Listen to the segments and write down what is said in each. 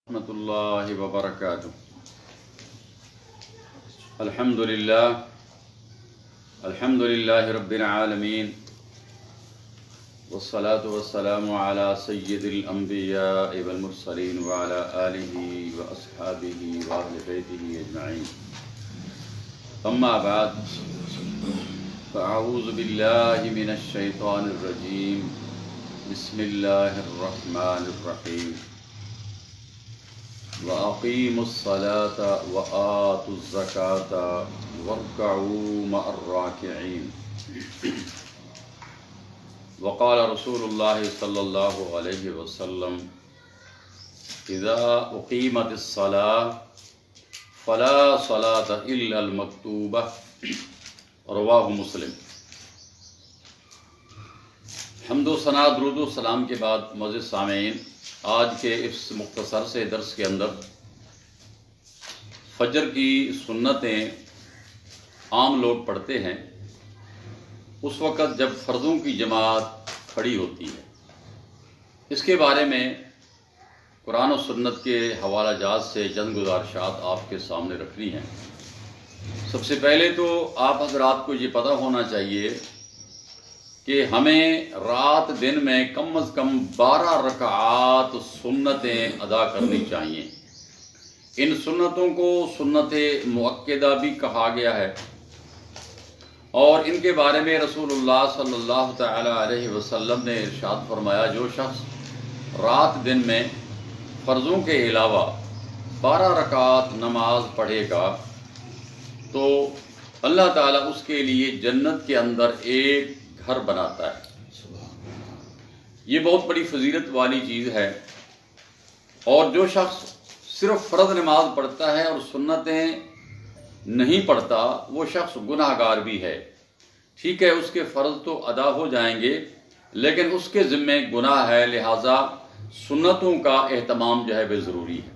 ورحمۃ اللہ وبرکاتہ۔ الحمد للہ رب العالمین، والصلاة والسلام علی سید الانبیاء والمرسلین وعلی آلہ واصحابہ واہل بیتہ اجمعین، اما بعد فاعوذ باللہ من الشیطان الرجیم، بسم اللہ الرحمن الرحیم۔ وَأَقِيمُوا الصَّلَاةَ وَآتُوا الزَّكَاةَ وَارْكَعُوا مَعَ الرَّاكِعِينَ۔ وقال رسول اللہ صلی اللہ علیہ وسلم: اذا اقیمت الصلاة فلا صلاة الا المکتوبہ، رواہ مسلم۔ حمد و ثنا، درود و سلام کے بعد معزز سامعین، آج کے اس مختصر سے درس کے اندر فجر کی سنتیں عام لوگ پڑھتے ہیں اس وقت جب فرضوں کی جماعت کھڑی ہوتی ہے، اس کے بارے میں قرآن و سنت کے حوالہ جات سے چند گزارشات آپ کے سامنے رکھنی ہیں۔ سب سے پہلے تو آپ حضرات کو یہ پتہ ہونا چاہیے کہ ہمیں رات دن میں کم از کم 12 رکعات سنتیں ادا کرنی چاہیے۔ ان سنتوں کو سنت مؤکدہ بھی کہا گیا ہے، اور ان کے بارے میں رسول اللہ صلی اللہ تعالی علیہ وسلم نے ارشاد فرمایا: جو شخص رات دن میں فرضوں کے علاوہ 12 رکعات نماز پڑھے گا تو اللہ تعالیٰ اس کے لیے جنت کے اندر ایک گھر بناتا ہے۔ یہ بہت بڑی فضیلت والی چیز ہے، اور جو شخص صرف فرض نماز پڑھتا ہے اور سنتیں نہیں پڑھتا وہ شخص گناہ گار بھی ہے۔ ٹھیک ہے، اس کے فرض تو ادا ہو جائیں گے لیکن اس کے ذمے گناہ ہے، لہٰذا سنتوں کا اہتمام جو ہے وہ ضروری ہے۔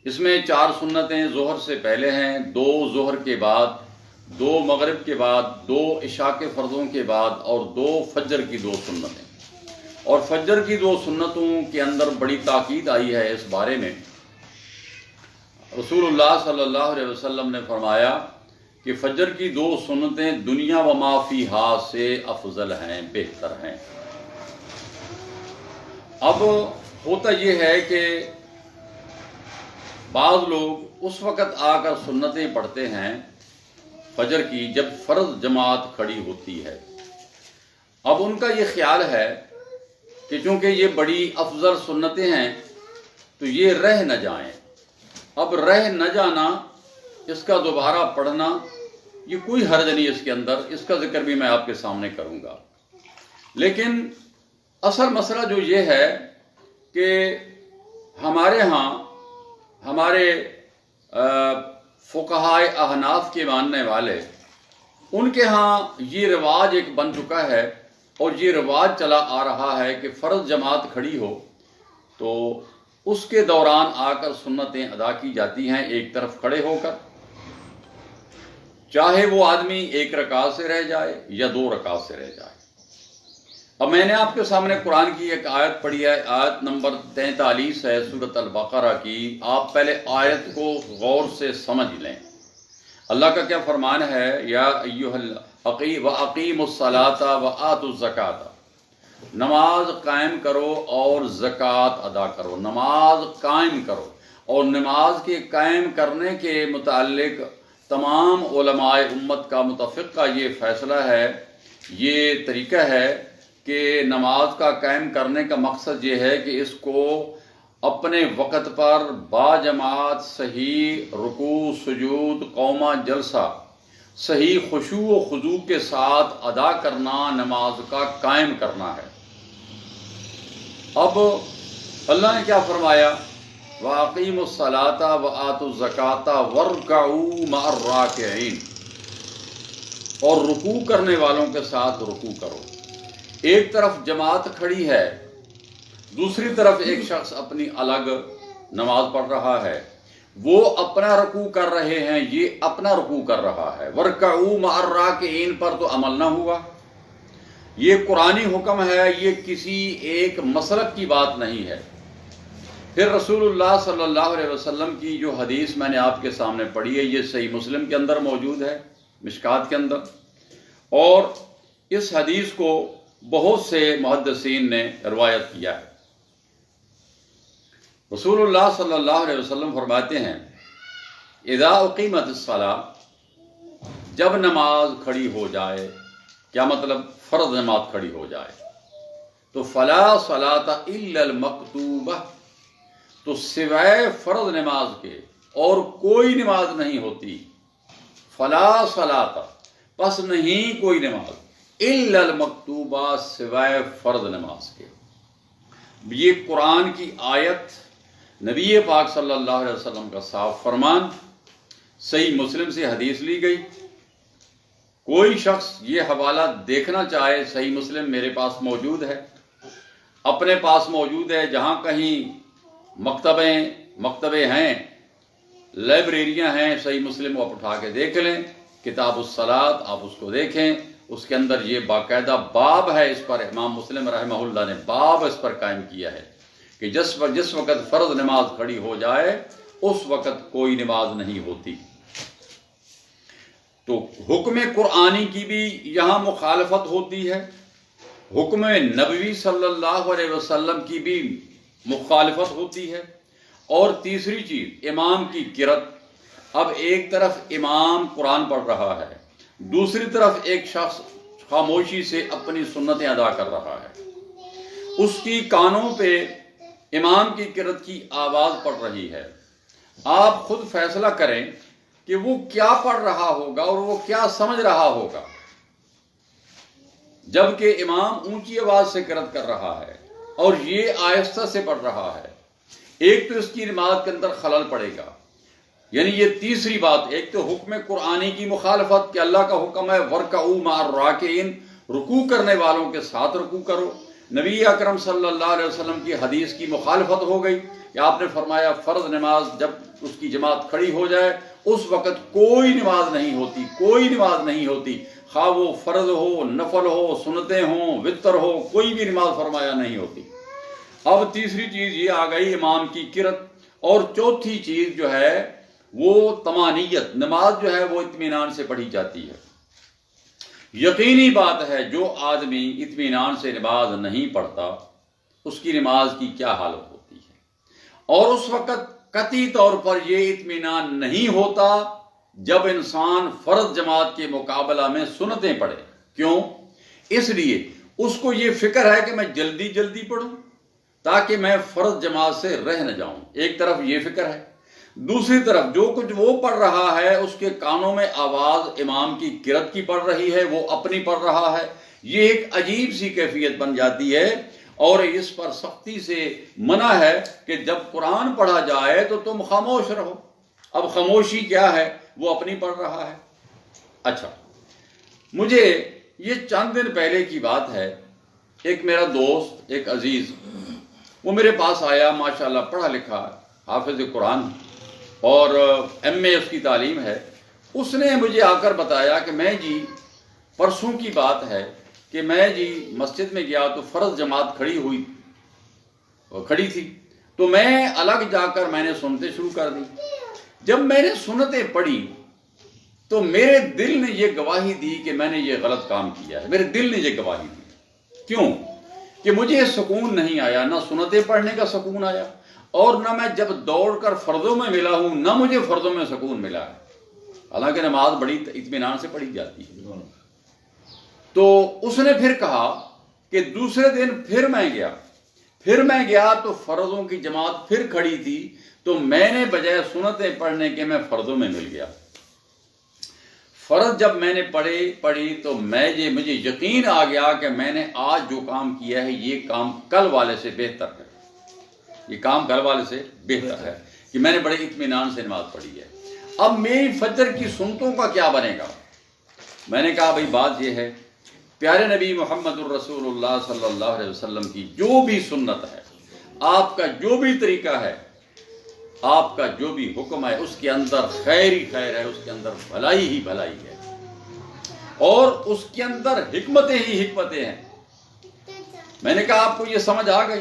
اس میں 4 سنتیں ظہر سے پہلے ہیں، 2 ظہر کے بعد، 2 مغرب کے بعد، 2 عشاء کے فرضوں کے بعد، اور 2 فجر کی 2 سنتیں۔ اور فجر کی 2 سنتوں کے اندر بڑی تاکید آئی ہے اس بارے میں۔ رسول اللہ صلی اللہ علیہ وسلم نے فرمایا کہ فجر کی 2 سنتیں دنیا و ما فیہا سے افضل ہیں، بہتر ہیں۔ اب ہوتا یہ ہے کہ بعض لوگ اس وقت آ کر سنتیں پڑھتے ہیں فجر کی جب فرض جماعت کھڑی ہوتی ہے۔ اب ان کا یہ خیال ہے کہ چونکہ یہ بڑی افضل سنتیں ہیں تو یہ رہ نہ جائیں۔ اب رہ نہ جانا، اس کا دوبارہ پڑھنا، یہ کوئی حرج نہیں اس کے اندر، اس کا ذکر بھی میں آپ کے سامنے کروں گا۔ لیکن اصل مسئلہ جو یہ ہے کہ ہمارے ہاں ہمارے فقہائے احناف کے ماننے والے، ان کے ہاں یہ رواج ایک بن چکا ہے، اور یہ رواج چلا آ رہا ہے کہ فرض جماعت کھڑی ہو تو اس کے دوران آ کر سنتیں ادا کی جاتی ہیں ایک طرف کھڑے ہو کر، چاہے وہ آدمی 1 رکعت سے رہ جائے یا 2 رکعت سے رہ جائے۔ اب میں نے آپ کے سامنے قرآن کی ایک آیت پڑھی ہے، آیت نمبر 43 ہے سورۃ البقرہ کی۔ آپ پہلے آیت کو غور سے سمجھ لیں۔ اللہ کا کیا فرمان ہے؟ یا ایھا وَأَقِیمُوا الصَّلَاةَ وَآتُوا الزَّکَاةَ، نماز قائم کرو اور زکوٰۃ ادا کرو۔ نماز قائم کرو، اور نماز کے قائم کرنے کے متعلق تمام علماء امت کا متفقہ یہ فیصلہ ہے، یہ طریقہ ہے کہ نماز کا قائم کرنے کا مقصد یہ ہے کہ اس کو اپنے وقت پر باجماعت صحیح رکوع سجود قومہ جلسہ صحیح خشوع و خضوع کے ساتھ ادا کرنا، نماز کا قائم کرنا ہے۔ اب اللہ نے کیا فرمایا؟ وَأَقِیمُوا الصَّلَاةَ وَآتُوا الزَّکَاةَ وَارْکَعُوا مَعَ الرَّاکِعِینَ، اور رکوع کرنے والوں کے ساتھ رکوع کرو۔ ایک طرف جماعت کھڑی ہے، دوسری طرف ایک شخص اپنی الگ نماز پڑھ رہا ہے، وہ اپنا رکوع کر رہے ہیں، یہ اپنا رکوع کر رہا ہے۔ وَارْکَعُوا مَعَ الرَّاکِعِینَ پر تو عمل نہ ہوا۔ یہ قرآنی حکم ہے، یہ کسی ایک مسلک کی بات نہیں ہے۔ پھر رسول اللہ صلی اللہ علیہ وسلم کی جو حدیث میں نے آپ کے سامنے پڑھی ہے، یہ صحیح مسلم کے اندر موجود ہے، مشکات کے اندر، اور اس حدیث کو بہت سے محدثین نے روایت کیا ہے۔ رسول اللہ صلی اللہ علیہ وسلم فرماتے ہیں اذا اقیمت الصلاۃ، جب نماز کھڑی ہو جائے، کیا مطلب؟ فرض نماز کھڑی ہو جائے تو فلا صلاۃ الا المکتوبہ، تو سوائے فرض نماز کے اور کوئی نماز نہیں ہوتی۔ فلا صلاۃ، پس نہیں کوئی نماز، الا المکتوبہ، سوائے فرض نماز کے۔ یہ قرآن کی آیت، نبی پاک صلی اللہ علیہ وسلم کا صاف فرمان، صحیح مسلم سے حدیث لی گئی۔ کوئی شخص یہ حوالہ دیکھنا چاہے، صحیح مسلم میرے پاس موجود ہے، اپنے پاس موجود ہے، جہاں کہیں مکتبے ہیں، لائبریریاں ہیں، صحیح مسلم کو آپ اٹھا کے دیکھ لیں، کتاب الصلاۃ آپ اس کو دیکھیں، اس کے اندر یہ باقاعدہ باب ہے، اس پر امام مسلم رحمہ اللہ نے باب اس پر قائم کیا ہے کہ جس وقت فرض نماز کھڑی ہو جائے اس وقت کوئی نماز نہیں ہوتی۔ تو حکم قرآنی کی بھی یہاں مخالفت ہوتی ہے، حکم نبوی صلی اللہ علیہ وسلم کی بھی مخالفت ہوتی ہے، اور تیسری چیز امام کی قرأت۔ اب ایک طرف امام قرآن پڑھ رہا ہے، دوسری طرف ایک شخص خاموشی سے اپنی سنتیں ادا کر رہا ہے، اس کی کانوں پہ امام کی قرأت کی آواز پڑ رہی ہے۔ آپ خود فیصلہ کریں کہ وہ کیا پڑھ رہا ہوگا اور وہ کیا سمجھ رہا ہوگا، جبکہ امام اونچی آواز سے قرأت کر رہا ہے اور یہ آہستہ سے پڑھ رہا ہے۔ ایک تو اس کی نماز کے اندر خلل پڑے گا، یعنی یہ تیسری بات، ایک تو حکم قرآنی کی مخالفت کہ اللہ کا حکم ہے وَارْكَعُوا مَعَ الرَّاكِعِينَ، رکوع کرنے والوں کے ساتھ رکوع کرو۔ نبی اکرم صلی اللہ علیہ وسلم کی حدیث کی مخالفت ہو گئی کہ آپ نے فرمایا فرض نماز جب اس کی جماعت کھڑی ہو جائے اس وقت کوئی نماز نہیں ہوتی، کوئی نماز نہیں ہوتی، خواہ وہ فرض ہو، نفل ہو، سنتیں ہوں، وتر ہو، کوئی بھی نماز فرمایا نہیں ہوتی۔ اب تیسری چیز یہ آ گئی امام کی قرأت، اور چوتھی چیز جو ہے وہ طمانینت، نماز جو ہے وہ اطمینان سے پڑھی جاتی ہے۔ یقینی بات ہے جو آدمی اطمینان سے نماز نہیں پڑھتا اس کی نماز کی کیا حالت ہوتی ہے، اور اس وقت قطعی طور پر یہ اطمینان نہیں ہوتا جب انسان فرض جماعت کے مقابلہ میں سنتیں پڑھے۔ کیوں؟ اس لیے اس کو یہ فکر ہے کہ میں جلدی جلدی پڑھوں تاکہ میں فرض جماعت سے رہ نہ جاؤں، ایک طرف یہ فکر ہے، دوسری طرف جو کچھ وہ پڑھ رہا ہے اس کے کانوں میں آواز امام کی قرأت کی پڑھ رہی ہے، وہ اپنی پڑھ رہا ہے، یہ ایک عجیب سی کیفیت بن جاتی ہے، اور اس پر سختی سے منع ہے کہ جب قرآن پڑھا جائے تو تم خاموش رہو۔ اب خاموشی کیا ہے؟ وہ اپنی پڑھ رہا ہے۔ اچھا، مجھے یہ چند دن پہلے کی بات ہے، ایک میرا دوست، ایک عزیز، وہ میرے پاس آیا، ماشاءاللہ پڑھا لکھا حافظ قرآن اور ایم اے اس کی تعلیم ہے۔ اس نے مجھے آ کر بتایا کہ میں جی پرسوں کی بات ہے کہ میں جی مسجد میں گیا تو فرض جماعت کھڑی تھی، تو میں الگ جا کر میں نے سنتیں شروع کر دی۔ جب میں نے سنتیں پڑھی تو میرے دل نے یہ گواہی دی کہ میں نے یہ غلط کام کیا ہے، میرے دل نے یہ گواہی دی۔ کیوں؟ کہ مجھے سکون نہیں آیا، نہ سنتیں پڑھنے کا سکون آیا، اور نہ میں جب دوڑ کر فرضوں میں ملا ہوں نہ مجھے فرضوں میں سکون ملا ہے، حالانکہ نماز بڑی اطمینان سے پڑھی جاتی ہے۔ تو اس نے پھر کہا کہ دوسرے دن پھر میں گیا تو فرضوں کی جماعت پھر کھڑی تھی، تو میں نے بجائے سنتیں پڑھنے کے میں فرضوں میں مل گیا۔ فرض جب میں نے پڑھی تو مجھے یقین آ گیا کہ میں نے آج جو کام کیا ہے یہ کام کل والے سے بہتر ہے، یہ کام کل والے سے بہتر ہے کہ میں نے بڑے اطمینان سے نماز پڑھی ہے۔ اب میری فجر کی سنتوں کا کیا بنے گا؟ میں نے کہا بھائی بات یہ ہے، پیارے نبی محمد الرسول اللہ صلی اللہ علیہ وسلم کی جو بھی سنت ہے، آپ کا جو بھی طریقہ ہے، آپ کا جو بھی حکم ہے، اس کے اندر خیر ہی خیر ہے، اس کے اندر بھلائی ہی بھلائی ہے، اور اس کے اندر حکمتیں ہی حکمتیں ہیں۔ میں نے کہا آپ کو یہ سمجھ آ گئی؟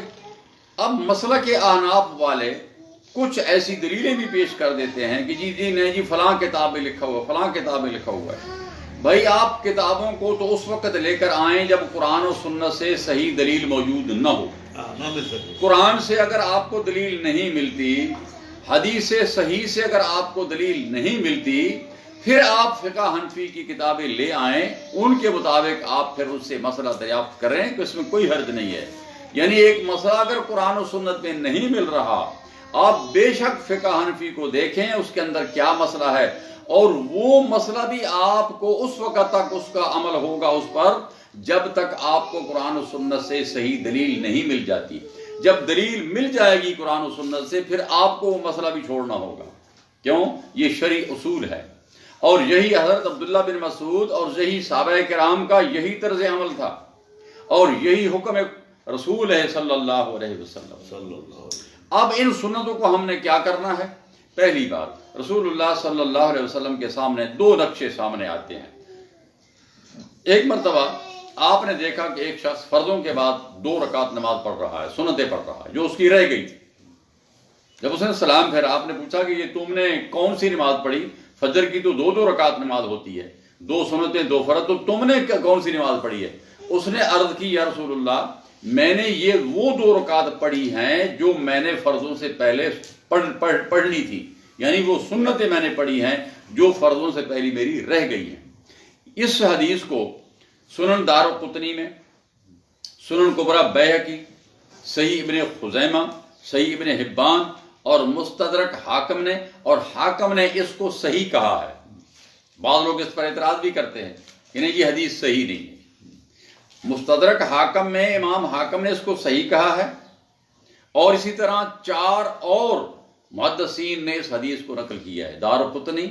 اب مسئلہ کے احناف والے کچھ ایسی دلیلیں بھی پیش کر دیتے ہیں کہ جی نہیں جی فلاں کتاب میں لکھا ہوا، فلاں کتاب میں لکھا ہوا ہے۔ بھائی آپ کتابوں کو تو اس وقت لے کر آئیں جب قرآن و سنت سے صحیح دلیل موجود نہ ہو۔ قرآن سے اگر آپ کو دلیل نہیں ملتی، حدیث صحیح سے اگر آپ کو دلیل نہیں ملتی، پھر آپ فقہ حنفی کی کتابیں لے آئیں، ان کے مطابق آپ پھر اس سے مسئلہ دریافت کریں کہ اس میں کوئی حرج نہیں ہے۔ یعنی ایک مسئلہ اگر قرآن و سنت میں نہیں مل رہا، آپ بے شک فقہ حنفی کو دیکھیں اس کے اندر کیا مسئلہ ہے، اور وہ مسئلہ بھی آپ کو اس وقت تک اس کا عمل ہوگا اس پر جب تک آپ کو قرآن و سنت سے صحیح دلیل نہیں مل جاتی۔ جب دلیل مل جائے گی قرآن و سنت سے، پھر آپ کو وہ مسئلہ بھی چھوڑنا ہوگا۔ کیوں؟ یہ شرعی اصول ہے، اور یہی حضرت عبداللہ بن مسعود اور یہی صحابہ کرام کا یہی طرز عمل تھا، اور یہی حکم رسول ہے صلی اللہ علیہ وسلم۔ اب ان سنتوں کو ہم نے کیا کرنا ہے؟ پہلی بات، رسول اللہ صلی اللہ علیہ وسلم کے سامنے دو نقشے سامنے آتے ہیں۔ ایک مرتبہ آپ نے دیکھا کہ ایک شخص فرضوں کے بعد 2 رکعت نماز پڑھ رہا ہے، سنتیں پڑھ رہا ہے جو اس کی رہ گئی تھی۔ جب اس نے سلام پھیرا، آپ نے پوچھا کہ یہ تم نے کون سی نماز پڑھی؟ فجر کی تو 2 رکعت نماز ہوتی ہے، 2 سنتیں 2 فرض، تو تم نے کون سی نماز پڑھی ہے؟ اس نے عرض کی یا رسول اللہ، میں نے یہ وہ 2 رکعت پڑھی ہیں جو میں نے فرضوں سے پہلے پڑھنی تھی، یعنی وہ سنتیں میں نے پڑھی ہیں جو فرضوں سے پہلی میری رہ گئی ہیں۔ اس حدیث کو سنن دارقطنی میں، سنن کبریٰ بیہقی، صحیح ابن خزیمہ، صحیح ابن حبان اور مستدرک حاکم نے، اور حاکم نے اس کو صحیح کہا ہے۔ بعض لوگ اس پر اعتراض بھی کرتے ہیں کہ نہیں یہ حدیث صحیح نہیں ہے۔ مستدرک حاکم میں امام حاکم نے اس کو صحیح کہا ہے، اور اسی طرح 4 اور محدثین نے اس حدیث کو نقل کیا ہے، دارقطنی،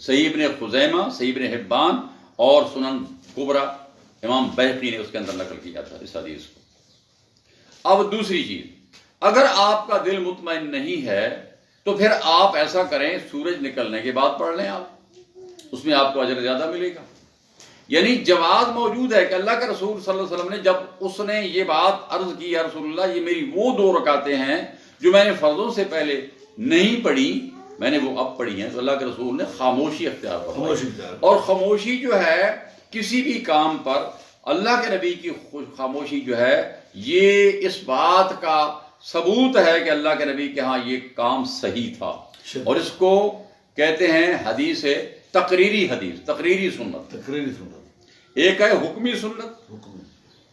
صحیح ابن خزیمہ، صحیح ابن حبان اور سنن کبریٰ امام بیہقی نے اس کے اندر نقل کیا تھا اس حدیث کو۔ اب دوسری چیز، اگر آپ کا دل مطمئن نہیں ہے تو پھر آپ ایسا کریں، سورج نکلنے کے بعد پڑھ لیں، آپ اس میں آپ کو اجر زیادہ ملے گا۔ یعنی جواز موجود ہے کہ اللہ کے رسول صلی اللہ علیہ وسلم نے جب اس نے یہ بات عرض کی یا رسول اللہ یہ میری وہ 2 رکعتیں ہیں جو میں نے فرضوں سے پہلے نہیں پڑھی، میں نے وہ اب پڑھی ہیں، تو اللہ کے رسول نے خاموشی اختیار فرمائی۔ اور خاموشی جو ہے کسی بھی کام پر اللہ کے نبی کی خاموشی جو ہے یہ اس بات کا ثبوت ہے کہ اللہ کے نبی کے ہاں یہ کام صحیح تھا، اور اس کو کہتے ہیں حدیث تقریری حدیث، تقریری سنت۔ ایک ہے حکمی سنت،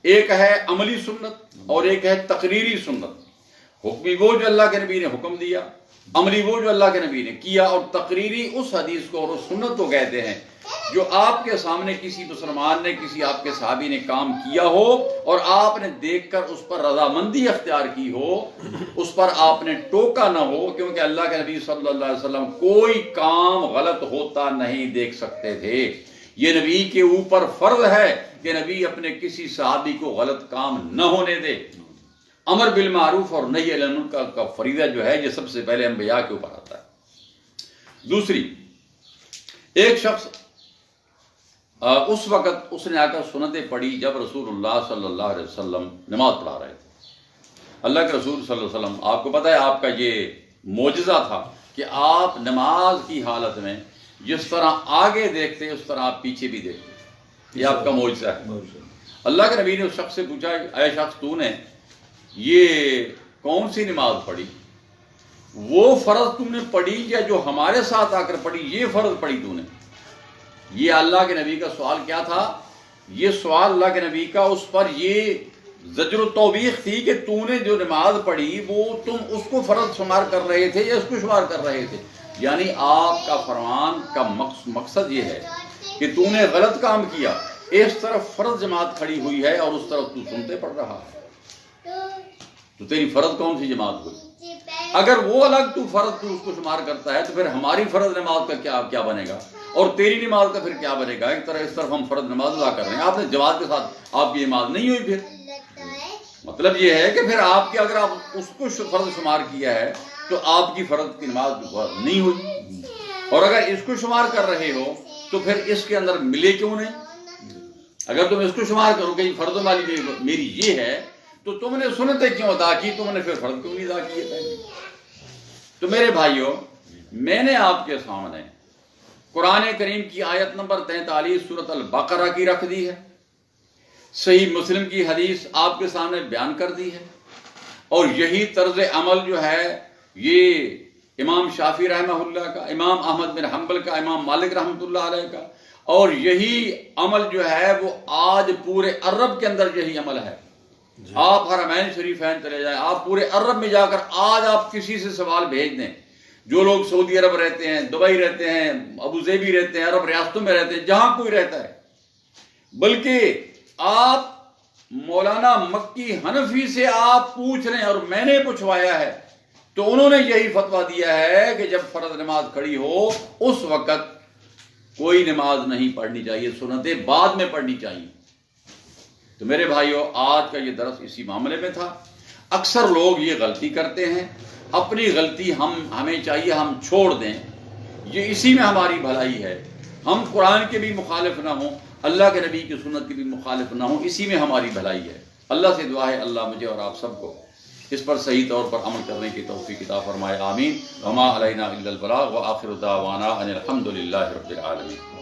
ایک ہے عملی سنت، اور ایک ہے تقریری سنت۔ حکمی وہ جو اللہ کے نبی نے حکم دیا، عملی وہ جو اللہ کے نبی نے کیا، اور تقریری اس حدیث کو اور اس سنت کو کہتے ہیں جو آپ کے سامنے کسی مسلمان نے، کسی آپ کے صحابی نے کام کیا ہو اور آپ نے دیکھ کر اس پر رضامندی اختیار کی ہو، اس پر آپ نے ٹوکا نہ ہو، کیونکہ اللہ کے نبی صلی اللہ علیہ وسلم کوئی کام غلط ہوتا نہیں دیکھ سکتے تھے۔ یہ نبی کے اوپر فرض ہے کہ نبی اپنے کسی صحابی کو غلط کام نہ ہونے دے۔ امر بالمعروف اور نہی عن المنکر کا فریضہ جو ہے یہ سب سے پہلے انبیاء کے اوپر آتا ہے۔ دوسری، ایک شخص اس وقت اس نے آ کر سنتیں پڑھی جب رسول اللہ صلی اللہ علیہ وسلم نماز پڑھا رہے تھے۔ اللہ کے رسول صلی اللہ علیہ وسلم، آپ کو پتہ ہے آپ کا یہ معجزہ تھا کہ آپ نماز کی حالت میں جس طرح آگے دیکھتے اس طرح آپ پیچھے بھی دیکھتے، یہ آپ کا معجزہ ہے۔ اللہ کے نبی نے اس شخص سے پوچھا، اے شخص تو نے یہ کون سی نماز پڑھی؟ وہ فرض تم نے پڑھی یا جو ہمارے ساتھ آ کر پڑھی یہ فرض پڑھی تو نے؟ یہ اللہ کے نبی کا سوال کیا تھا؟ یہ سوال اللہ کے نبی کا اس پر یہ زجر و توبیخ تھی کہ تو نے جو نماز پڑھی وہ تم اس کو فرض شمار کر رہے تھے یا اس کو شمار کر رہے تھے؟ یعنی آپ کا فرمان کا مقصد یہ ہے کہ تو نے غلط کام کیا، اس طرف فرض جماعت کھڑی ہوئی ہے اور اس طرف تو سنتے پڑھ رہا ہے، تو تیری فرض کون سی جماعت ہوئی؟ اگر وہ الگ تو فرض تو اس کو شمار کرتا ہے تو پھر ہماری فرض نماز کا کیا بنے گا اور تیری نماز کا پھر کیا بنے گا؟ ایک طرح اس طرف ہم فرض نماز ادا کر رہے ہیں، آپ نے جماعت کے ساتھ آپ کی نماز نہیں ہوئی۔ پھر مطلب یہ ہے کہ پھر آپ کی اگر آپ اس کو فرض شمار کیا ہے تو آپ کی فرض کی نماز نہیں ہوئی، اور اگر اس کو شمار کر رہے ہو تو پھر اس کے اندر ملے کیوں نہیں؟ اگر تم اس کو شمار کرو کہ فرض والی میری یہ ہے تو تم نے سنتیں کیوں ادا کی، تم نے پھر فرض کیوں نہیں ادا کیے پہلے؟ تو میرے بھائیوں، میں نے آپ کے سامنے قرآن کریم کی آیت نمبر 43 سورۃ البقرہ کی رکھ دی ہے، صحیح مسلم کی حدیث آپ کے سامنے بیان کر دی ہے، اور یہی طرز عمل جو ہے یہ امام شافعی رحمہ اللہ کا، امام احمد بن حنبل کا، امام مالک رحمۃ اللہ علیہ کا، اور یہی عمل جو ہے وہ آج پورے عرب کے اندر یہی عمل ہے۔ آپ حرمین شریفین چلے جائیں، آپ پورے عرب میں جا کر آج آپ کسی سے سوال بھیج دیں، جو لوگ سعودی عرب رہتے ہیں، دبئی رہتے ہیں، ابوظہبی رہتے ہیں، عرب ریاستوں میں رہتے ہیں، جہاں کوئی رہتا ہے، بلکہ آپ مولانا مکی حنفی سے آپ پوچھ رہے ہیں، اور میں نے پوچھوایا ہے، تو انہوں نے یہی فتویٰ دیا ہے کہ جب فرض نماز کھڑی ہو اس وقت کوئی نماز نہیں پڑھنی چاہیے، سنتیں بعد میں پڑھنی چاہیے۔ تو میرے بھائیوں، آج کا یہ درس اسی معاملے میں تھا۔ اکثر لوگ یہ غلطی کرتے ہیں، اپنی غلطی ہمیں چاہیے ہم چھوڑ دیں، یہ اسی میں ہماری بھلائی ہے، ہم قرآن کے بھی مخالف نہ ہوں، اللہ کے نبی کی سنت کے بھی مخالف نہ ہوں، اسی میں ہماری بھلائی ہے۔ اللہ سے دعا ہے اللہ مجھے اور آپ سب کو اس پر صحیح طور پر عمل کرنے کی توفیق عطا فرمائے، آمین۔ وما علینا الا البلاغ، وآخر دعوانا ان الحمد للہ رب العالمین۔